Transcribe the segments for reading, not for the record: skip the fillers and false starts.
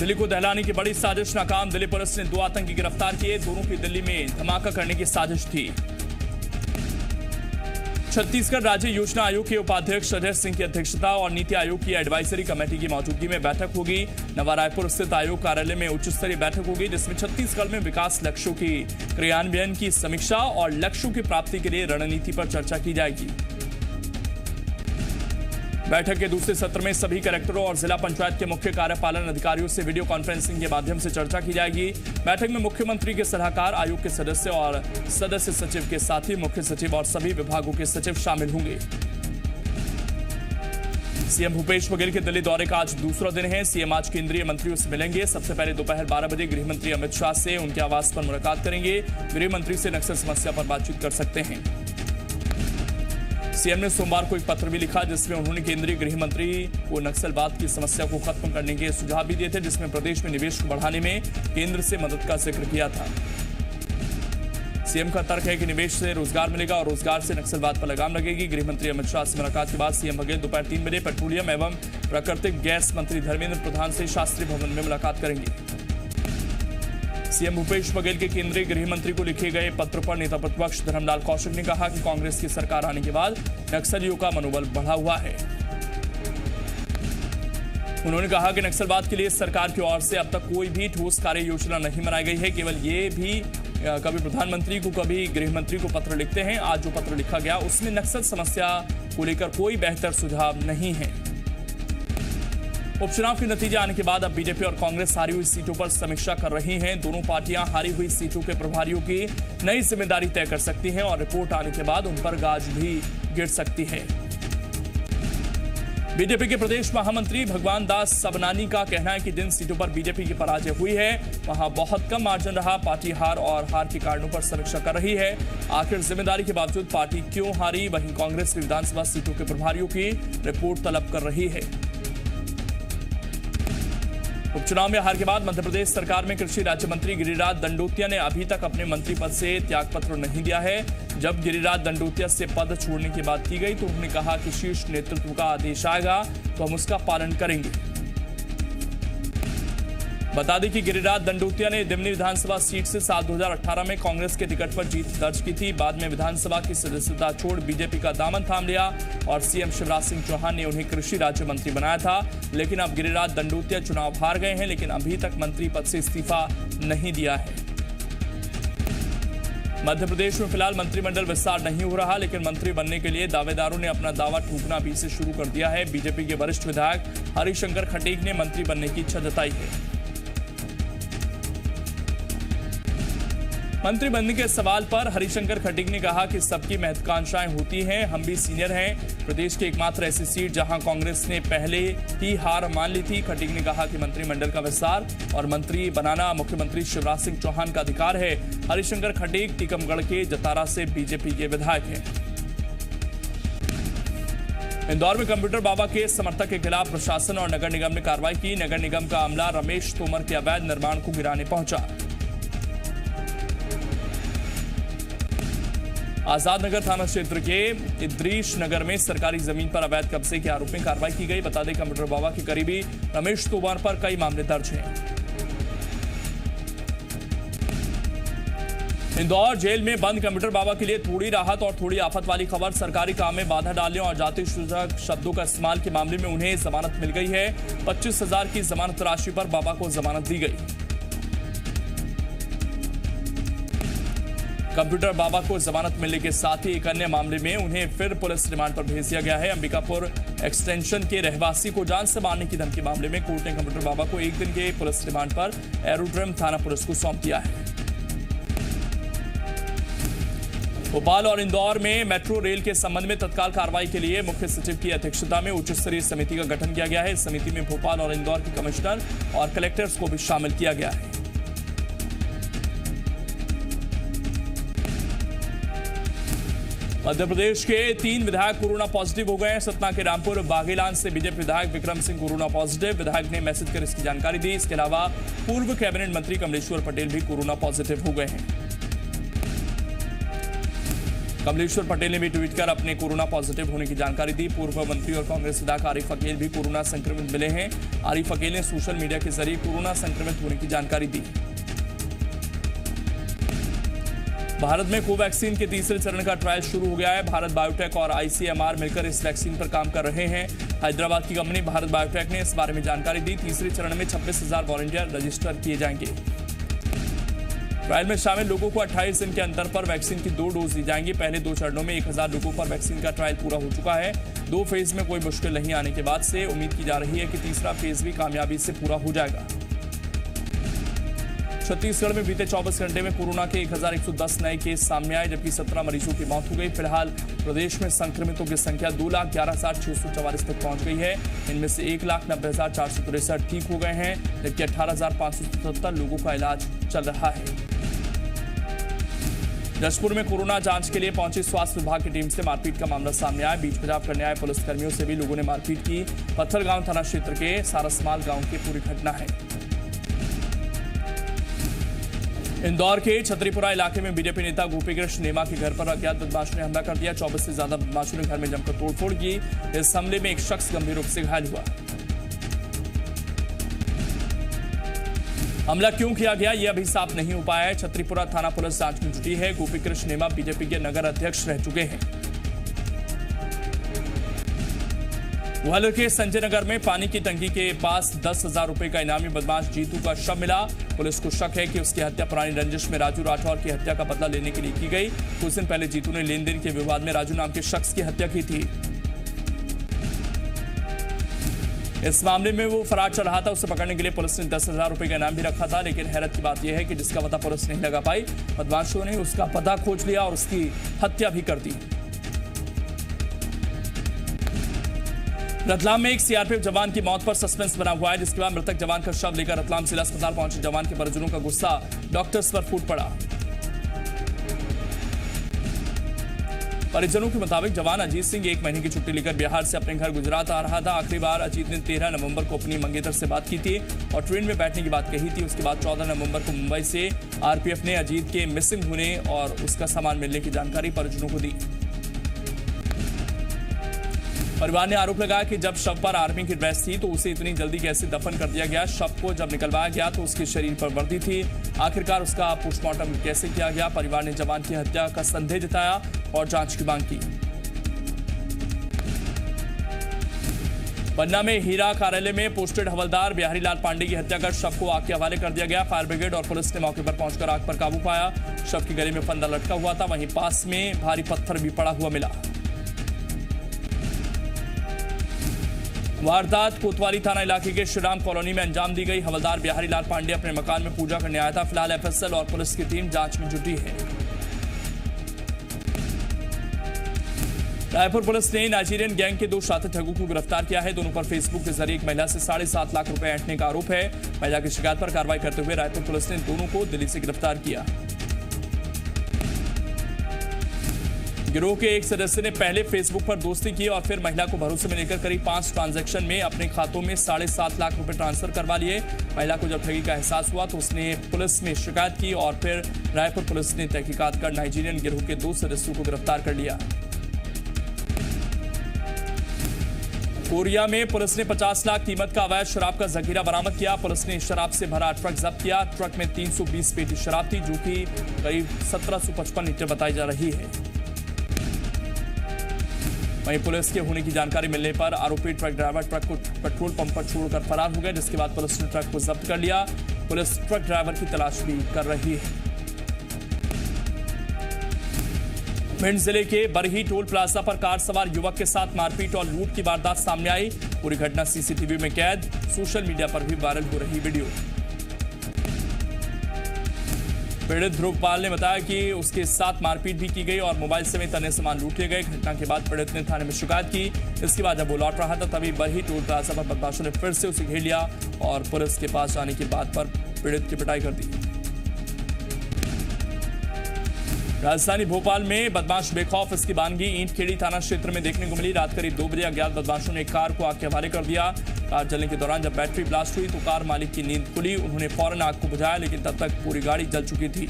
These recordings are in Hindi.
दिल्ली को दहलाने की बड़ी साजिश नाकाम। दिल्ली पुलिस ने 2 आतंकी गिरफ्तार किए। दोनों की दिल्ली में धमाका करने की साजिश थी। छत्तीसगढ़ राज्य योजना आयोग के उपाध्यक्ष अजय सिंह की अध्यक्षता और नीति आयोग की एडवाइजरी कमेटी की मौजूदगी में बैठक होगी। नवा रायपुर स्थित आयोग कार्यालय में उच्च स्तरीय बैठक होगी, जिसमें छत्तीसगढ़ में विकास लक्ष्यों की क्रियान्वयन की समीक्षा और लक्ष्यों की प्राप्ति के लिए रणनीति पर चर्चा की जाएगी। बैठक के दूसरे सत्र में सभी कलेक्टरों और जिला पंचायत के मुख्य कार्यपालन अधिकारियों से वीडियो कॉन्फ्रेंसिंग के माध्यम से चर्चा की जाएगी। बैठक में मुख्यमंत्री के सलाहकार, आयोग के सदस्य और सदस्य सचिव के साथ ही मुख्य सचिव और सभी विभागों के सचिव शामिल होंगे। सीएम भूपेश बघेल के दिल्ली दौरे का आज दूसरा दिन है। सीएम आज केंद्रीय मंत्रियों से मिलेंगे। सबसे पहले दोपहर 12 बजे गृह मंत्री अमित शाह से उनके आवास पर मुलाकात करेंगे। गृह मंत्री से नक्सल समस्या पर बातचीत कर सकते हैं। सीएम ने सोमवार को एक पत्र भी लिखा, जिसमें उन्होंने केंद्रीय गृह मंत्री को नक्सलवाद की समस्या को खत्म करने के सुझाव भी दिए थे, जिसमें प्रदेश में निवेश को बढ़ाने में केंद्र से मदद का जिक्र किया था। सीएम का तर्क है कि निवेश से रोजगार मिलेगा और रोजगार से नक्सलवाद पर लगाम लगेगी। गृह मंत्री अमित शाह से मुलाकात के बाद सीएम बघेल दोपहर 3 बजे पेट्रोलियम एवं प्राकृतिक गैस मंत्री धर्मेंद्र प्रधान से शास्त्री भवन में मुलाकात करेंगे। सीएम भूपेश बघेल के केंद्रीय गृह मंत्री को लिखे गए पत्र पर नेता प्रतिपक्ष धर्मलाल कौशिक ने कहा कि कांग्रेस की सरकार आने के बाद नक्सलियों का मनोबल बढ़ा हुआ है। उन्होंने कहा कि नक्सलवाद के लिए सरकार की ओर से अब तक कोई भी ठोस कार्य योजना नहीं बनाई गई है। केवल ये भी कभी प्रधानमंत्री को कभी गृह मंत्री को पत्र लिखते हैं। आज जो पत्र लिखा गया उसमें नक्सल समस्या को लेकर कोई बेहतर सुझाव नहीं है। उपचुनाव के नतीजे आने के बाद अब बीजेपी और कांग्रेस हारी हुई सीटों पर समीक्षा कर रही हैं। दोनों पार्टियां हारी हुई सीटों के प्रभारियों की नई जिम्मेदारी तय कर सकती हैं और रिपोर्ट आने के बाद उन पर गाज भी गिर सकती है। बीजेपी के प्रदेश महामंत्री भगवान दास सबनानी का कहना है कि जिन सीटों पर बीजेपी की पराजय हुई है वहां बहुत कम मार्जिन रहा। पार्टी हार और हार के कारणों पर समीक्षा कर रही है। आखिर जिम्मेदारी के बावजूद पार्टी क्यों हारी। वहीं कांग्रेस भी विधानसभा सीटों के प्रभारियों की रिपोर्ट तलब कर रही है। उपचुनाव में हार के बाद मध्य प्रदेश सरकार में कृषि राज्य मंत्री गिरिराज दंडोतिया ने अभी तक अपने मंत्री पद से त्यागपत्र नहीं दिया है। जब गिरिराज दंडोतिया से पद छोड़ने की बात की गई तो उन्होंने कहा कि शीर्ष नेतृत्व का आदेश आएगा तो हम उसका पालन करेंगे। बता दें कि गिरिराज दंडोतिया ने दिमनी विधानसभा सीट से साल 2018 में कांग्रेस के टिकट पर जीत दर्ज की थी। बाद में विधानसभा की सदस्यता छोड़ बीजेपी का दामन थाम लिया और सीएम शिवराज सिंह चौहान ने उन्हें कृषि राज्य मंत्री बनाया था। लेकिन अब गिरिराज दंडोतिया चुनाव हार गए हैं, लेकिन अभी तक मंत्री पद से इस्तीफा नहीं दिया है। मध्य प्रदेश में फिलहाल मंत्रिमंडल विस्तार नहीं हो रहा, लेकिन मंत्री बनने के लिए दावेदारों ने अपना दावा ठोकना भी से शुरू कर दिया है। बीजेपी के वरिष्ठ विधायक हरिशंकर खटीक ने मंत्री बनने की इच्छा जताई है। मंत्री बनने के सवाल पर हरिशंकर खटीक ने कहा कि सबकी महत्वाकांक्षाएं होती हैं, हम भी सीनियर हैं। प्रदेश की एकमात्र ऐसी सीट जहां कांग्रेस ने पहले ही हार मान ली थी। खटीक ने कहा कि मंत्रिमंडल का विस्तार और मंत्री बनाना मुख्यमंत्री शिवराज सिंह चौहान का अधिकार है। हरिशंकर खटीक टीकमगढ़ के जतारा से बीजेपी के विधायक हैं। इंदौर में कंप्यूटर बाबा के समर्थक के खिलाफ प्रशासन और नगर निगम ने कार्रवाई की। नगर निगम का अमला रमेश तोमर के अवैध निर्माण को गिराने पहुंचा। आजाद नगर थाना क्षेत्र के इद्रीश नगर में सरकारी जमीन पर अवैध कब्जे के आरोप में कार्रवाई की गई। बता दें कंप्यूटर बाबा के करीबी रमेश तोमर पर कई मामले दर्ज हैं। इंदौर जेल में बंद कंप्यूटर बाबा के लिए थोड़ी राहत और थोड़ी आफत वाली खबर। सरकारी काम में बाधा डालने और जाति सूचक शब्दों का इस्तेमाल के मामले में उन्हें जमानत मिल गई है। 25,000 की जमानत राशि पर बाबा को जमानत दी गई। कंप्यूटर बाबा को जमानत मिलने के साथ ही एक अन्य मामले में उन्हें फिर पुलिस रिमांड पर भेज दिया गया है। अंबिकापुर एक्सटेंशन के रहवासी को जान से मारने की धमकी मामले में कोर्ट ने कंप्यूटर बाबा को 1 दिन के पुलिस रिमांड पर एरोड्रम थाना पुलिस को सौंप दिया है। भोपाल और इंदौर में मेट्रो रेल के संबंध में तत्काल कार्रवाई के लिए मुख्य सचिव की अध्यक्षता में उच्च स्तरीय समिति का गठन किया गया है। इस समिति में भोपाल और इंदौर के कमिश्नर और कलेक्टर्स को भी शामिल किया गया है। मध्य प्रदेश के 3 विधायक कोरोना पॉजिटिव हो गए हैं। सतना के रामपुर बागेलान से बीजेपी विधायक विक्रम सिंह कोरोना पॉजिटिव। विधायक ने मैसेज कर इसकी जानकारी दी। इसके अलावा पूर्व कैबिनेट मंत्री कमलेश्वर पटेल भी कोरोना पॉजिटिव हो गए हैं। कमलेश्वर पटेल ने भी ट्वीट कर अपने कोरोना पॉजिटिव होने की जानकारी दी। पूर्व मंत्री और कांग्रेस विधायक आरिफ अकील भी कोरोना संक्रमित मिले हैं। आरिफ अकील ने सोशल मीडिया के जरिए कोरोना संक्रमित होने की जानकारी दी। भारत में कोवैक्सीन के तीसरे चरण का ट्रायल शुरू हो गया है। भारत बायोटेक और आईसीएमआर मिलकर इस वैक्सीन पर काम कर रहे हैं। हैदराबाद की कंपनी भारत बायोटेक ने इस बारे में जानकारी दी। तीसरे चरण में 26,000 वॉलंटियर रजिस्टर किए जाएंगे। ट्रायल में शामिल लोगों को 28 दिन के अंतर पर वैक्सीन की 2 डोज दी जाएंगी। पहले 2 चरणों में 1000 लोगों पर वैक्सीन का ट्रायल पूरा हो चुका है। 2 फेज में कोई मुश्किल नहीं आने के बाद से उम्मीद की जा रही है कि तीसरा फेज भी कामयाबी से पूरा हो जाएगा। छत्तीसगढ़ में बीते 24 घंटे में कोरोना के 1110 नए केस सामने आए, जबकि 17 मरीजों की मौत हो गई। फिलहाल प्रदेश में संक्रमितों की संख्या 2,11,644 तक पहुंच गई है। इनमें से 1,90,463 ठीक हो गए हैं, जबकि 18,577 लोगों का इलाज चल रहा है। जशपुर में कोरोना जांच के लिए पहुंची स्वास्थ्य विभाग की टीम से मारपीट का मामला सामने आया। बीच बचाव करने आए पुलिसकर्मियों से भी लोगों ने मारपीट की। पत्थलगांव थाना क्षेत्र के सारसमाल गांव की पूरी घटना है। इंदौर के छतरीपुरा इलाके में बीजेपी नेता गोपीकृष्ण नेमा के घर पर अज्ञात बदमाशों ने हमला कर दिया। 24 से ज्यादा बदमाशों ने घर में जमकर तोड़फोड़ की। इस हमले में एक शख्स गंभीर रूप से घायल हुआ। हमला क्यों किया गया, यह अभी साफ नहीं हो पाया है। छतरीपुरा थाना पुलिस जांच में जुटी है। गोपीकृष्ण नेमा बीजेपी के नगर अध्यक्ष रह चुके हैं। ग्वालियर के संजय नगर में पानी की टंकी के पास 10,000 रुपए का इनामी बदमाश जीतू का शव मिला। पुलिस को शक है कि उसकी हत्या पुरानी रंजिश में राजू राठौर की हत्या का बदला लेने के लिए की गई। कुछ दिन पहले जीतू ने लेन देन के विवाद में राजू नाम के शख्स की हत्या की थी। इस मामले में वो फरार चल रहा था। उसे पकड़ने के लिए पुलिस ने 10,000 रुपए का इनाम भी रखा था, लेकिन हैरत की बात यह है कि जिसका पता पुलिस नहीं लगा पाई, बदमाशों ने उसका पता खोज लिया और उसकी हत्या भी कर दी। रतलाम में एक सीआरपीएफ जवान की मौत पर सस्पेंस बना हुआ है, जिसके बाद मृतक जवान का शव लेकर रतलाम जिला अस्पताल पहुंचे जवान के परिजनों का गुस्सा डॉक्टर्स पर फूट पड़ा। परिजनों के मुताबिक जवान अजीत सिंह 1 महीने की छुट्टी लेकर बिहार से अपने घर गुजरात आ रहा था। आखिरी बार अजीत ने 13 नवंबर को अपनी मंगेतर से बात की थी और ट्रेन में बैठने की बात कही थी। उसके बाद 14 नवंबर को मुंबई से आरपीएफ ने अजीत के मिसिंग होने और उसका सामान मिलने की जानकारी परिजनों को दी। परिवार ने आरोप लगाया कि जब शव पर आर्मी की ड्रेस थी तो उसे इतनी जल्दी कैसे दफन कर दिया गया। शव को जब निकलवाया गया तो उसके शरीर पर वर्दी थी। आखिरकार उसका पोस्टमार्टम कैसे किया गया। परिवार ने जवान की हत्या का संदेह जताया और जांच की मांग की। पन्ना में हीरा कार्यालय में पोस्टेड हवलदार बिहारी लाल पांडे की हत्या कर शव को आग के हवाले कर दिया गया। फायर ब्रिगेड और पुलिस ने मौके पर पहुंचकर आग पर काबू पाया। शव के गले में फंदा लटका हुआ था, वहीं पास में भारी पत्थर भी पड़ा हुआ मिला। वारदात कोतवाली थाना इलाके के श्रीराम कॉलोनी में अंजाम दी गई। हवलदार बिहारी लाल पांडे अपने मकान में पूजा करने आया था। फिलहाल एफएसएल और पुलिस की टीम जांच में जुटी है। रायपुर पुलिस ने नाइजीरियन गैंग के 2 शातिर ठगों को गिरफ्तार किया है। दोनों पर फेसबुक के जरिए एक महिला से 7.5 लाख रुपए ऐंठने का आरोप है। महिला की शिकायत पर कार्रवाई करते हुए रायपुर पुलिस ने दोनों को दिल्ली से गिरफ्तार किया। गिरोह के एक सदस्य ने पहले फेसबुक पर दोस्ती की और फिर महिला को भरोसे में लेकर करीब 5 ट्रांजैक्शन में अपने खातों में 7.5 लाख रुपए ट्रांसफर करवा लिए। महिला को जब ठगी का एहसास हुआ तो उसने पुलिस में शिकायत की और फिर रायपुर पुलिस ने तहकीकात कर नाइजीरियन गिरोह के 2 सदस्यों को गिरफ्तार कर लिया। कोरिया में पुलिस ने 50 लाख कीमत का अवैध शराब का जखीरा बरामद किया। पुलिस ने शराब से भरा ट्रक जब्त किया। ट्रक में 320 पेटी शराब थी, जो कि करीब 1755 लीटर बताई जा रही है। वहीं पुलिस के होने की जानकारी मिलने पर आरोपी ट्रक ड्राइवर ट्रक को पेट्रोल पंप पर छोड़कर फरार हो गया, जिसके बाद पुलिस ने ट्रक को जब्त कर लिया। पुलिस ट्रक ड्राइवर की तलाश भी कर रही है। भिंड जिले के बरही टोल प्लाजा पर कार सवार युवक के साथ मारपीट और लूट की वारदात सामने आई। पूरी घटना सीसीटीवी में कैद। सोशल मीडिया पर भी वायरल हो रही वीडियो। पीड़ित ध्रुवपाल ने बताया कि उसके साथ मारपीट भी की गई और मोबाइल समेत अन्य सामान लूट लिए गए। घटना के बाद पीड़ित ने थाने में शिकायत की। इसके बाद जब वो लौट रहा था तभी बरही टोल प्लाजा पर बदमाशों ने फिर से उसे घेर लिया और पुलिस के पास आने के बाद पर पीड़ित की पिटाई कर दी। राजधानी भोपाल में बदमाश बेखौफ इसकी बानगी ईंटखेड़ी थाना क्षेत्र में देखने को मिली। रात करीब 2 बजे अज्ञात बदमाशों ने कार को आग के हवाले कर दिया। कार जलने के दौरान जब बैटरी ब्लास्ट हुई तो कार मालिक की नींद खुली। उन्होंने फौरन आग को बुझाया, लेकिन तब तक पूरी गाड़ी जल चुकी थी।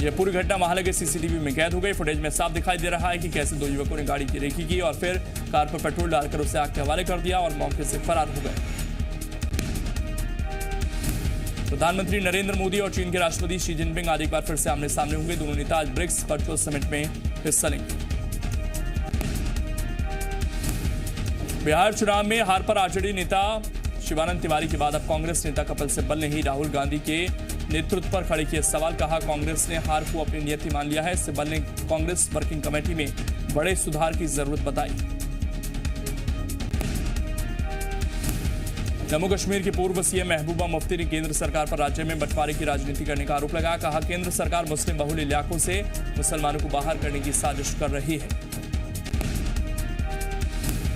यह पूरी घटना महाल के सीसीटीवी में कैद हो गई। फुटेज में साफ दिखाई दे रहा है कि कैसे दो युवकों ने गाड़ी की रेकी की और फिर कार पर पेट्रोल डालकर उसे आग के हवाले कर दिया और मौके से फरार हो गए। प्रधानमंत्री नरेंद्र मोदी और चीन के राष्ट्रपति शी जिनपिंग आज एक बार फिर से आमने सामने होंगे। दोनों नेता आज ब्रिक्स वर्चुअल समिट में हिस्सा लेंगे। बिहार चुनाव में हार पर आरजेडी नेता शिवानंद तिवारी के बाद अब कांग्रेस नेता कपिल सिब्बल ने ही राहुल गांधी के नेतृत्व पर खड़े किए सवाल। कहा, कांग्रेस ने हार को अपनी नियति मान लिया है। सिब्बल ने कांग्रेस वर्किंग कमेटी में बड़े सुधार की जरूरत बताई। जम्मू कश्मीर की पूर्व सीएम महबूबा मुफ्ती ने केंद्र सरकार पर राज्य में बंटवारे की राजनीति करने का आरोप लगाया। कहा, केंद्र सरकार मुस्लिम बहुल इलाकों से मुसलमानों को बाहर करने की साजिश कर रही है।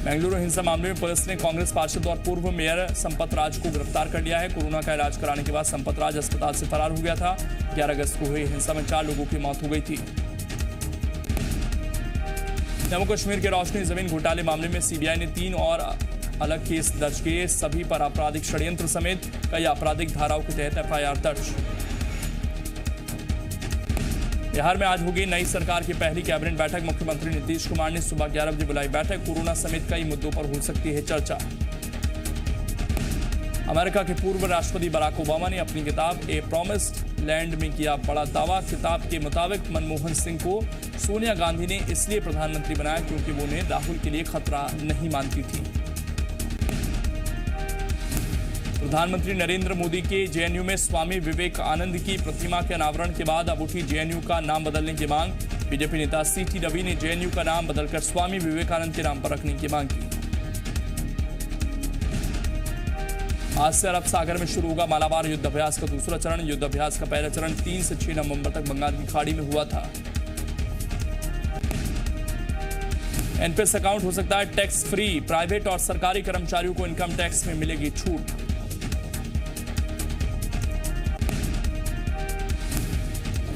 बेंगलुरु हिंसा मामले में पुलिस ने कांग्रेस पार्षद और पूर्व मेयर संपत राज को गिरफ्तार कर लिया है। कोरोना का इलाज कराने के बाद संपत राज अस्पताल से फरार हो गया था। 11 अगस्त को हुई हिंसा में 4 लोगों की मौत हो गई थी। जम्मू कश्मीर के रोशनी जमीन घोटाले मामले में सीबीआई ने 3 और अलग केस दर्ज किए। सभी पर आपराधिक षड्यंत्र समेत कई आपराधिक धाराओं के तहत एफआईआर दर्ज। बिहार में आज होगी नई सरकार की पहली कैबिनेट बैठक। मुख्यमंत्री नीतीश कुमार ने सुबह 11 बजे बुलाई बैठक। कोरोना समेत कई मुद्दों पर हो सकती है चर्चा। अमेरिका के पूर्व राष्ट्रपति बराक ओबामा ने अपनी किताब ए प्रॉमिस्ड लैंड में किया बड़ा दावा। किताब के मुताबिक मनमोहन सिंह को सोनिया गांधी ने इसलिए प्रधानमंत्री बनाया क्योंकि वो उन्हें राहुल के लिए खतरा नहीं मानती थी। प्रधानमंत्री नरेंद्र मोदी के जेएनयू में स्वामी विवेकानंद की प्रतिमा के अनावरण के बाद अब उठी जेएनयू का नाम बदलने की मांग। बीजेपी नेता सीटी रवि ने जेएनयू का नाम बदलकर स्वामी विवेकानंद के नाम पर रखने की मांग की। आज से अरब सागर में शुरू होगा मालाबार युद्धाभ्यास का दूसरा चरण। युद्धाभ्यास का पहला चरण 3 से 6 नवंबर तक बंगाल की खाड़ी में हुआ था। एनपीएस अकाउंट हो सकता है टैक्स फ्री। प्राइवेट और सरकारी कर्मचारियों को इनकम टैक्स में मिलेगी छूट।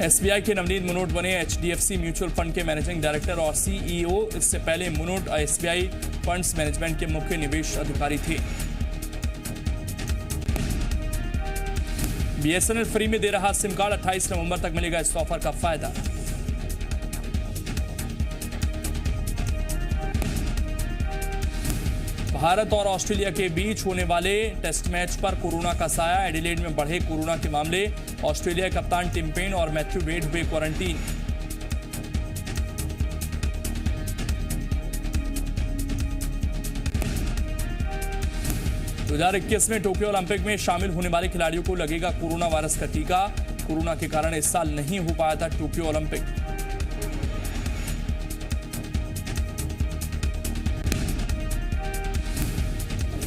एसबीआई के नवनीत मुनोट बने एचडीएफसी म्यूचुअल फंड के मैनेजिंग डायरेक्टर और सीईओ। इससे पहले मुनोट एसबीआई फंड्स मैनेजमेंट के मुख्य निवेश अधिकारी थे। बीएसएनएल फ्री में दे रहा सिम कार्ड। 28 नवंबर तक मिलेगा इस ऑफर का फायदा। भारत और ऑस्ट्रेलिया के बीच होने वाले टेस्ट मैच पर कोरोना का साया। एडिलेड में बढ़े कोरोना के मामले। ऑस्ट्रेलिया कप्तान टिम पेन और मैथ्यू वेड हुए क्वारंटीन। दो 2021 में टोक्यो ओलंपिक में शामिल होने वाले खिलाड़ियों को लगेगा कोरोना वायरस का टीका। कोरोना के कारण इस साल नहीं हो पाया था Tokyo Olympic.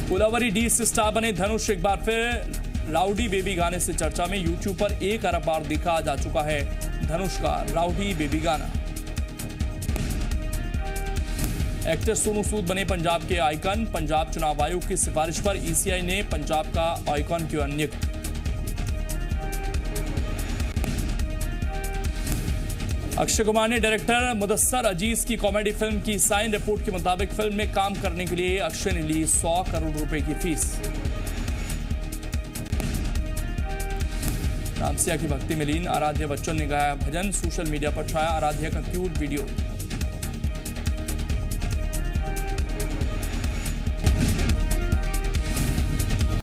Kolaveri D star बने धनुष एक बार फिर राउडी बेबी गाने से चर्चा में। यूट्यूब पर 1 अरब बार देखा जा चुका है धनुष का राउडी बेबी गाना। एक्टर सोनू सूद बने पंजाब के आइकन। पंजाब चुनाव आयोग की सिफारिश पर ईसीआई ने पंजाब का आइकन किया नियुक्त। अक्षय कुमार ने डायरेक्टर मुदस्सर अजीज की कॉमेडी फिल्म की साइन रिपोर्ट के मुताबिक फिल्म में काम करने के लिए अक्षय ने ली 100 करोड़ रुपए की फीस। रामसिया की भक्ति में लीन आराध्या बच्चन ने गाया भजन। सोशल मीडिया पर छाया आराध्या का क्यूट वीडियो।